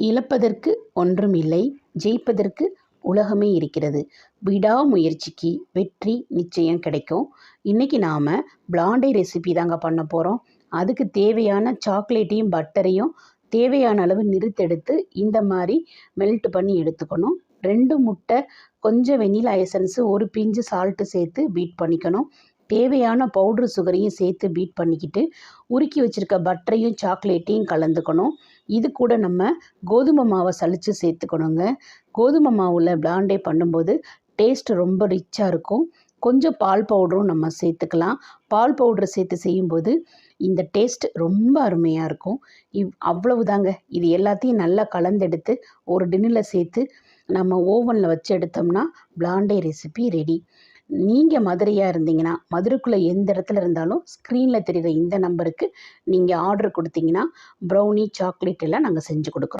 இழப்பதற்கு ஒன்றும் இல்லை, ஜெயிப்பதற்கு உலகமே இருக்கிறது. விடாமுயற்சிக்கு வெற்றி நிச்சயம் கிடைக்கும். இன்றைக்கி நாம் பிளாண்டை ரெசிபி தாங்க பண்ண போகிறோம். அதுக்கு தேவையான சாக்லேட்டையும் பட்டரையும் தேவையான அளவு நிறுத்தெடுத்து இந்த மாதிரி மெல்ட் பண்ணி எடுத்துக்கணும். 2 முட்டை, கொஞ்சம் வெண்ணிலா எசன்ஸு, ஒரு பிஞ்சு சால்ட்டு சேர்த்து பீட் பண்ணிக்கணும். தேவையான பவுட்ரு சுகரையும் சேர்த்து பீட் பண்ணிக்கிட்டு உருக்கி வச்சுருக்க பட்டரையும் சாக்லேட்டையும் கலந்துக்கணும். இது கூட நம்ம கோதுமை மாவை சலித்து சேர்த்துக்கணுங்க. கோதுமை மாவில் பிளாண்டே பண்ணும்போது டேஸ்ட் ரொம்ப ரிச்சாக இருக்கும். கொஞ்சம் பால் பவுடரும் நம்ம சேர்த்துக்கலாம். பால் பவுட்ரு சேர்த்து செய்யும்போது இந்த டேஸ்ட் ரொம்ப அருமையாக இருக்கும். அவ்வளவுதாங்க. இது எல்லாத்தையும் நல்லா கலந்தெடுத்து ஒரு டின்னில் சேர்த்து நம்ம ஓவனில் வச்சு எடுத்தோம்னா பிளாண்டே ரெசிபி ரெடி. நீங்கள் மதுரையாக இருந்தீங்கன்னா, மதுரைக்குள்ளே எந்த இடத்துல இருந்தாலும் ஸ்க்ரீனில் தெரிகிற இந்த நம்பருக்கு நீங்கள் ஆர்டர் கொடுத்தீங்கன்னா ப்ரௌனி, சாக்லேட் எல்லாம் நாங்கள் செஞ்சு கொடுக்குறோம்.